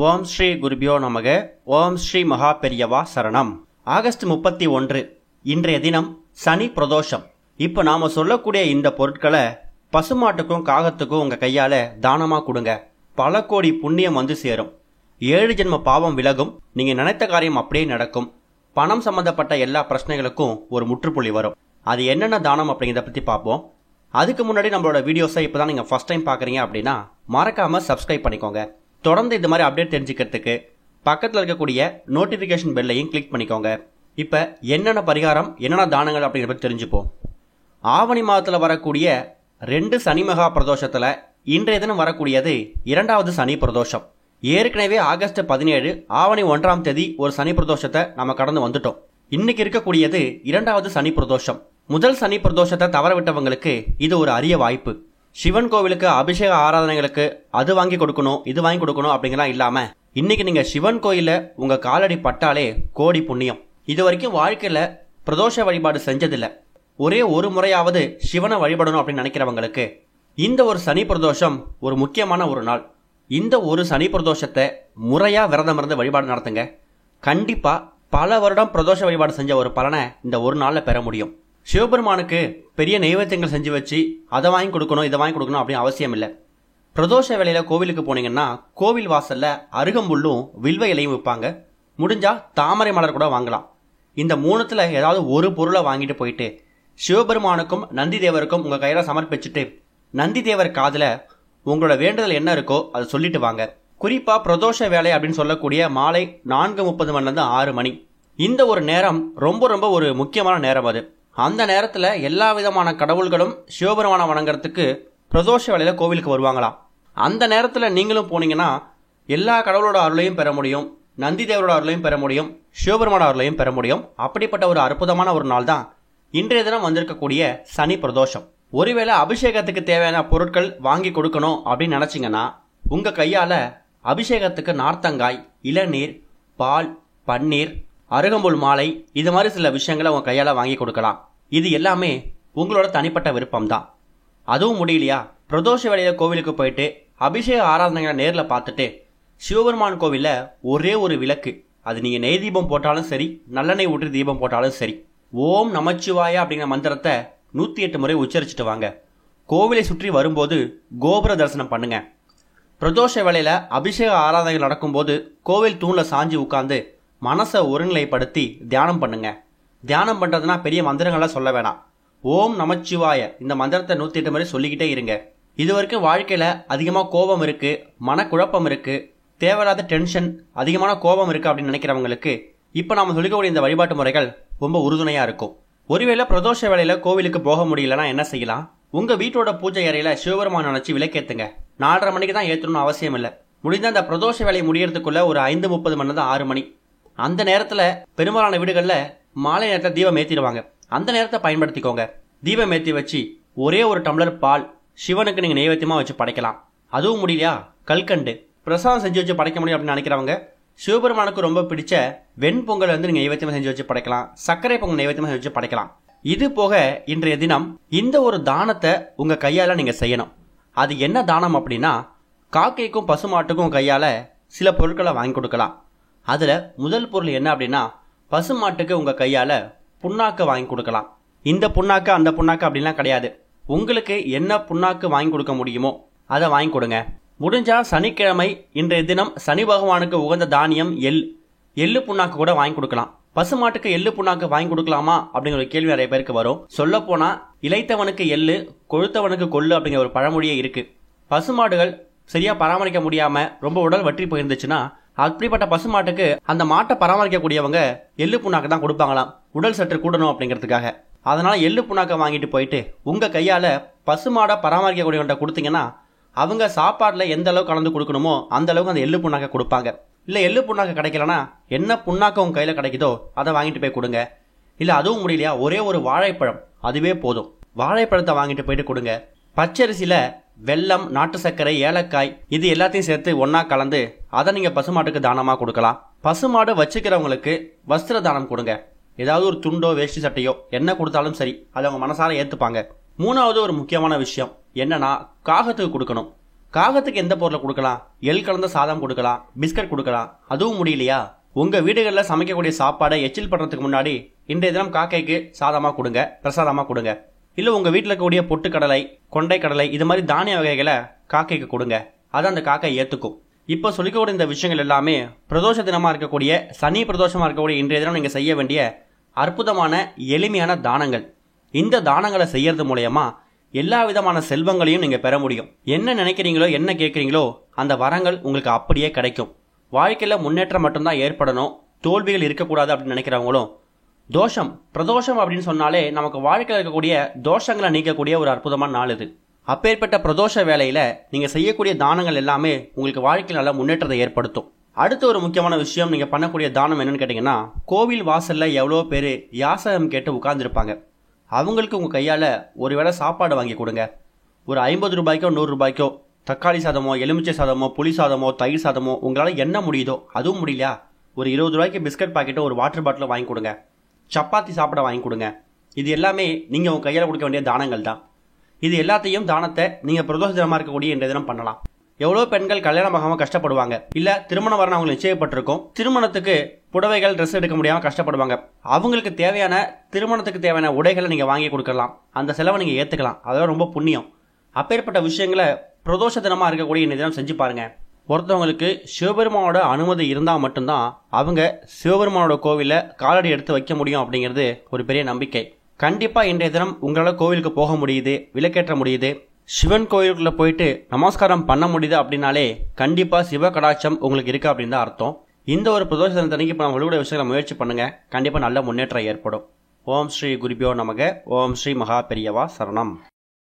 ஓம் ஸ்ரீ குருபியோ நமக. ஓம் ஸ்ரீ மகா பெரியவா சரணம். ஆகஸ்ட் 31 இன்றைய தினம் சனி பிரதோஷம். இப்போ நாம சொல்லக்கூடிய இந்த பொருட்களை பசுமாட்டுக்கும் காகத்துக்கும் உங்க கையால தானமா கொடுங்க. பல கோடி புண்ணியம் வந்து சேரும். 7 ஜென்ம பாவம் விலகும். நீங்க நினைத்த காரியம் அப்படியே நடக்கும். பணம் சம்பந்தப்பட்ட எல்லா பிரச்சனைகளுக்கும் ஒரு முற்றுப்புள்ளி வரும். அது என்னென்ன தானம் அப்படிங்கிறத பத்தி பார்ப்போம். அதுக்கு முன்னாடி நம்மளோட வீடியோஸை இப்பதான் நீங்க ஃபர்ஸ்ட் டைம் பாக்குறீங்க அப்படின்னா மறக்காம சப்ஸ்கிரைப் பண்ணிக்கோங்க. தொடர்ந்து இந்த மாதிரி அப்டேட் தெரிஞ்சுக்கிறதுக்கு பக்கத்தில் இருக்கக்கூடிய நோட்டிபிகேஷன் பெல்லையும் கிளிக் பண்ணிக்கோங்க. இப்ப என்னென்ன பரிகாரம் என்னென்ன தானங்கள் அப்படிங்கிறத பத்தி தெரிஞ்சுப்போம். ஆவணி மாதத்துல வரக்கூடிய 2 சனி மகா பிரதோஷத்துல இன்றைய தினம் வரக்கூடியது 2வது சனி பிரதோஷம். ஏற்கனவே ஆகஸ்ட் 17 ஆவணி 1ஆம் தேதி ஒரு சனி பிரதோஷத்தை நம்ம கடந்து வந்துட்டோம். இன்னைக்கு இருக்கக்கூடியது 2வது சனி பிரதோஷம். முதல் சனி பிரதோஷத்தை தவற விட்டவங்களுக்கு இது ஒரு அரிய வாய்ப்பு. சிவன் கோவிலுக்கு அபிஷேக ஆராதனைகளுக்கு அது வாங்கி கொடுக்கணும் இது வாங்கி கொடுக்கணும் அப்படிங்கலாம் இல்லாம இன்னைக்கு நீங்க சிவன் கோயில உங்க காலடி பட்டாலே கோடி புண்ணியம். இது வரைக்கும் வாழ்க்கையில பிரதோஷ வழிபாடு செஞ்சதில்லை, ஒரே ஒரு முறையாவது சிவனை வழிபடணும் அப்படின்னு நினைக்கிறவங்களுக்கு இந்த ஒரு சனி பிரதோஷம் ஒரு முக்கியமான ஒரு நாள். இந்த ஒரு சனி பிரதோஷத்தை முறையா விரதம் இருந்து வழிபாடு நடத்துங்க. கண்டிப்பா பல வருடம் பிரதோஷ வழிபாடு செஞ்ச ஒரு பலனை இந்த ஒரு நாள்ல பெற முடியும். சிவபெருமானுக்கு பெரிய நைவேத்தியங்கள் செஞ்சு வச்சு அதை வாங்கி கொடுக்கணும் இதை வாங்கி கொடுக்கணும் அப்படின்னு அவசியம் இல்லை. பிரதோஷ வேளையில கோவிலுக்கு போனீங்கன்னா கோவில் வாசல்ல அருகம்புல்லும் வில்வ இலையும் விற்பாங்க. முடிஞ்சா தாமரை மலர் கூட வாங்கலாம். இந்த 3த்துல ஏதாவது ஒரு பொருளை வாங்கிட்டு போயிட்டு சிவபெருமானுக்கும் நந்தி தேவருக்கும் உங்க கையில சமர்ப்பிச்சுட்டு நந்தி தேவர் காதுல உங்களோட வேண்டுதல் என்ன இருக்கோ அதை சொல்லிட்டு வாங்க. குறிப்பா பிரதோஷ வேலை அப்படின்னு சொல்லக்கூடிய மாலை 4:30 மணிலிருந்து 6 மணி இந்த ஒரு நேரம் ரொம்ப ரொம்ப ஒரு முக்கியமான நேரம். அது அந்த நேரத்துல எல்லா விதமான கடவுள்களும் சிவபெருமான வணங்குறதுக்கு பிரதோஷ வேலையில கோவிலுக்கு வருவாங்களாம். அந்த நேரத்துல நீங்களும் போனீங்கன்னா எல்லா கடவுளோட அருளையும் பெற முடியும், நந்தி தேவரோட அருளையும் பெற முடியும், சிவபெருமான அருளையும் பெற முடியும். அப்படிப்பட்ட ஒரு அற்புதமான ஒரு நாள் தான் இன்றைய தினம் வந்திருக்கக்கூடிய சனி பிரதோஷம். ஒருவேளை அபிஷேகத்துக்கு தேவையான பொருட்கள் வாங்கி கொடுக்கணும் அப்படின்னு நினைச்சீங்கன்னா உங்க கையால அபிஷேகத்துக்கு நார்த்தங்காய், இளநீர், பால், பன்னீர், அருகம்புல் மாலை இது மாதிரி சில விஷயங்களை உங்க கையால வாங்கி கொடுக்கலாம். இது எல்லாமே உங்களோட தனிப்பட்ட விருப்பம் தான். அதுவும் முடியலையா, பிரதோஷ வேளையில கோவிலுக்கு போயிட்டு அபிஷேக ஆராதனைகளை நேர்ல பார்த்துட்டு சிவபெருமான் கோவில்ல ஒரே ஒரு விளக்கு, அது நீங்க நெய் தீபம் போட்டாலும் சரி நல்லெண்ணெய் ஊற்றி தீபம் போட்டாலும் சரி, ஓம் நமச்சிவாய அப்படிங்கிற மந்திரத்தை 108 முறை உச்சரிச்சுட்டு வாங்க. கோவிலை சுற்றி வரும்போது கோபுர தரிசனம் பண்ணுங்க. பிரதோஷ வேளையில அபிஷேக ஆராதனைகள் நடக்கும்போது கோவில் தூண்ல சாஞ்சி உட்கார்ந்து மனசை ஒருநிலைப்படுத்தி தியானம் பண்ணுங்க. தியானம் பண்றதுனா பெரிய மந்திரங்கள்லாம் சொல்ல வேணாம். ஓம் நமச்சிவாய இந்த மந்திரத்தை 108 முறை சொல்லிக்கிட்டே இருங்க. இது வரைக்கும் வாழ்க்கையில அதிகமா கோபம் இருக்கு, மனக்குழப்பம் இருக்கு, தேவையில்லாத டென்ஷன், அதிகமான கோபம் இருக்கு அப்படின்னு நினைக்கிறவங்களுக்கு இப்ப நாம சொல்லிக்கக்கூடிய இந்த வழிபாட்டு முறைகள் ரொம்ப உறுதுணையா இருக்கும். ஒருவேளை பிரதோஷ வேளையில கோவிலுக்கு போக முடியலன்னா என்ன செய்யலாம்? உங்க வீட்டோட பூஜை அறையில சிவபெருமான் நினைச்சு விளக்கேத்துங்க. 4:30 மணிக்கு தான் ஏற்றணும்னு அவசியம் இல்லை. முடிந்த அந்த பிரதோஷ வேலையை முடியறதுக்குள்ள ஒரு 5:30 மணிலிருந்து 6 மணி அந்த நேரத்துல பெரும்பாலான வீடுகள்ல மாலை நேரத்தில் தீபம் ஏற்றிடுவாங்க. அந்த நேரத்தை பயன்படுத்திக்கோங்க. தீபம் ஏற்றி வச்சு ஒரே ஒரு டம்ளர் பால் சிவனுக்கு நீங்க நைவேத்தியமா வச்சு படைக்கலாம். அதுவும் முடியலையா, கல்கண்டு பிரசாதம் செஞ்சு வச்சு படைக்க முடியும் அப்படின்னு நினைக்கிறவங்க சிவபெருமானுக்கு ரொம்ப பிடிச்ச வெண்பொங்கல் வந்து நீங்க நைவேத்தியமா செஞ்சு வச்சு படைக்கலாம். சர்க்கரை பொங்கல் நைவேத்தியமா செஞ்சு வச்சு படைக்கலாம். இது போக இன்றைய தினம் இந்த ஒரு தானத்தை உங்க கையால நீங்க செய்யணும். அது என்ன தானம் அப்படின்னா, காக்கைக்கும் பசுமாட்டுக்கும் கையால சில பொருட்களை வாங்கி கொடுக்கலாம். அதுல முதல் பொருள் என்ன அப்படின்னா, பசுமாட்டுக்கு உங்க கையால புண்ணாக்கு வாங்கி கொடுக்கலாம். இந்த புண்ணாக்கு அந்த புண்ணாக்கு அப்படின்லாம் கிடையாது. உங்களுக்கு என்ன புண்ணாக்கு வாங்கி கொடுக்க முடியுமோ அதை வாங்கி கொடுங்க. முடிஞ்சா சனிக்கிழமை இன்றைய தினம் சனி பகவானுக்கு உகந்த தானியம் எள்ளு புண்ணாக்கு கூட வாங்கி கொடுக்கலாம். பசுமாட்டுக்கு எள்ளு புண்ணாக்கு வாங்கி கொடுக்கலாமா அப்படிங்கிற ஒரு கேள்வி நிறைய பேருக்கு வரும். சொல்ல போனா இளைத்தவனுக்கு எள்ளு, கொழுத்தவனுக்கு கொள்ளு அப்படிங்கிற ஒரு பழமொழியே இருக்கு. பசுமாடுகள் சரியா பராமரிக்க முடியாம ரொம்ப உடல் வற்றி போயிருந்துச்சுன்னா அப்படிப்பட்ட பசுமாட்டுக்கு அந்த மாட்டை பராமரிக்கக்கூடியவங்க எள்ளு புண்ணாக்கு தான் கொடுப்பாங்களாம், உடல் சற்று கூடணும் அப்படிங்கிறதுக்காக. அதனால எள்ளு புண்ணாக்கை வாங்கிட்டு போயிட்டு உங்க கையால பசுமாடை பராமரிக்கக்கூடியவன்ட்ட கொடுத்தீங்கன்னா அவங்க சாப்பாடுல எந்த அளவுக்கு கலந்து கொடுக்கணுமோ அந்த அளவுக்கு அந்த எள்ளு புண்ணாக்கை கொடுப்பாங்க. இல்ல எள்ளு புண்ணாக்கு கிடைக்கலனா என்ன புண்ணாக்கு உங்க கையில கிடைக்குதோ அதை வாங்கிட்டு போய் கொடுங்க. இல்ல அதுவும் முடியலையா, ஒரே ஒரு வாழைப்பழம் அதுவே போதும். வாழைப்பழத்தை வாங்கிட்டு போயிட்டு கொடுங்க. பச்சரிசியில வெல்லம், நாட்டு சர்க்கரை, ஏலக்காய் இது எல்லாத்தையும் சேர்த்து ஒன்னா கலந்து அதை நீங்க பசுமாட்டுக்கு தானமா கொடுக்கலாம். பசுமாடு வச்சுக்கிறவங்களுக்கு வஸ்திர தானம் கொடுங்க. ஏதாவது ஒரு துண்டோ வேஷ்டி சட்டையோ என்ன கொடுத்தாலும் சரி, அதை அவங்க மனசார ஏத்துப்பாங்க. 3வது ஒரு முக்கியமான விஷயம் என்னன்னா, காகத்துக்கு கொடுக்கணும். காகத்துக்கு எந்த பொருளை கொடுக்கலாம்? எள் கலந்த சாதம் கொடுக்கலாம், பிஸ்கட் கொடுக்கலாம். அதுவும் முடியலையா? உங்க வீடுகளில் சமைக்கக்கூடிய சாப்பாடை எச்சில் பண்றதுக்கு முன்னாடி இன்றைய தினம் காக்கைக்கு சாதமா கொடுங்க, பிரசாதமா கொடுங்க. இல்ல உங்க வீட்டில் இருக்கக்கூடிய பொட்டுக்கடலை, கொண்டை கடலை, இது மாதிரி தானிய வகைகளை காக்கைக்கு கொடுங்க. அதை அந்த காக்கை ஏத்துக்கும். இப்ப சொல்லிக்கக்கூடிய இந்த விஷயங்கள் எல்லாமே பிரதோஷ தினமா இருக்கக்கூடிய சனி பிரதோஷமா இருக்கக்கூடிய இன்றைய தினம் நீங்க செய்ய வேண்டிய அற்புதமான எளிமையான தானங்கள். இந்த தானங்களை செய்யறது மூலயமா எல்லா விதமான செல்வங்களையும் நீங்க பெற முடியும். என்ன நினைக்கிறீங்களோ, என்ன கேட்குறீங்களோ அந்த வரங்கள் உங்களுக்கு அப்படியே கிடைக்கும். வாழ்க்கையில முன்னேற்றம் மட்டும்தான் ஏற்படணும், தோல்விகள் இருக்கக்கூடாது அப்படின்னு நினைக்கிறவங்களும், தோஷம் பிரதோஷம் அப்படின்னு சொன்னாலே நமக்கு வாழ்க்கையில் இருக்கக்கூடிய தோஷங்களை நீக்கக்கூடிய ஒரு அற்புதமான நாள் இது. அப்பேற்பட்ட பிரதோஷ வேலையில நீங்க செய்யக்கூடிய தானங்கள் எல்லாமே உங்களுக்கு வாழ்க்கையில் நல்ல முன்னேற்றத்தை ஏற்படுத்தும். அடுத்த ஒரு முக்கியமான விஷயம், நீங்க பண்ணக்கூடிய தானம் என்னன்னு கேட்டீங்கன்னா, கோவில் வாசல்ல எவ்வளோ பேர் யாசகம் கேட்டு உட்கார்ந்துருப்பாங்க. அவங்களுக்கு உங்க கையால ஒருவேளை சாப்பாடு வாங்கி கொடுங்க. ஒரு 50 ரூபாய்க்கோ 100 ரூபாய்க்கோ தக்காளி சாதமோ, எலுமிச்சை சாதமோ, புளி சாதமோ, தயிர் சாதமோ உங்களால என்ன முடியுதோ, அதுவும் முடியலையா ஒரு 20 ரூபாய்க்கு பிஸ்கட் பாக்கெட்டோ ஒரு வாட்டர் பாட்டிலோ வாங்கி கொடுங்க. சப்பாத்தி சாப்பிட வாங்கி கொடுங்க. இது எல்லாமே நீங்க உங்க கையால கொடுக்க வேண்டிய தானங்கள் தான். இது எல்லாத்தையும் தானத்தை நீங்க பிரதோஷ தினமா இருக்கக்கூடிய இன்றைய தினம் பண்ணலாம். எவ்வளவு பெண்கள் கல்யாணம் ஆகாம கஷ்டப்படுவாங்க, இல்ல திருமணம் வரணும் அவங்களுக்கு நிச்சயப்பட்டிருக்கும், திருமணத்துக்கு புடவைகள் ட்ரெஸ் எடுக்க முடியாம கஷ்டப்படுவாங்க. அவங்களுக்கு தேவையான திருமணத்துக்கு தேவையான உடைகளை நீங்க வாங்கி கொடுக்கலாம். அந்த செலவை நீங்க ஏத்துக்கலாம். அதெல்லாம் ரொம்ப புண்ணியம். அப்பேற்பட்ட விஷயங்களை பிரதோஷ தினமா இருக்கக்கூடிய இந்த தினம் செஞ்சு பாருங்க. ஒருத்தவங்களுக்கு சிவபெருமானோட அனுமதி இருந்தால் மட்டும்தான் அவங்க சிவபெருமானோட கோவில காலடி எடுத்து வைக்க முடியும் அப்படிங்கிறது ஒரு பெரிய நம்பிக்கை. கண்டிப்பா இன்றைய தினம் உங்களால் கோவிலுக்கு போக முடியுது, விளக்கேற்ற முடியுது, சிவன் கோயிலுக்குள்ள போயிட்டு நமஸ்காரம் பண்ண முடியுது அப்படின்னாலே கண்டிப்பா சிவ கடாட்சம் உங்களுக்கு இருக்கு அப்படின்னு தான் அர்த்தம். இந்த ஒரு பிரதோஷ தினத்தன்னைக்கு இப்போ நம்ம சொல்லுடைய விஷயங்களை முயற்சி பண்ணுங்க. கண்டிப்பா நல்ல முன்னேற்றம் ஏற்படும். ஓம் ஸ்ரீ குருபியோ நமக. ஓம் ஸ்ரீ மகா பெரியவா சரணம்.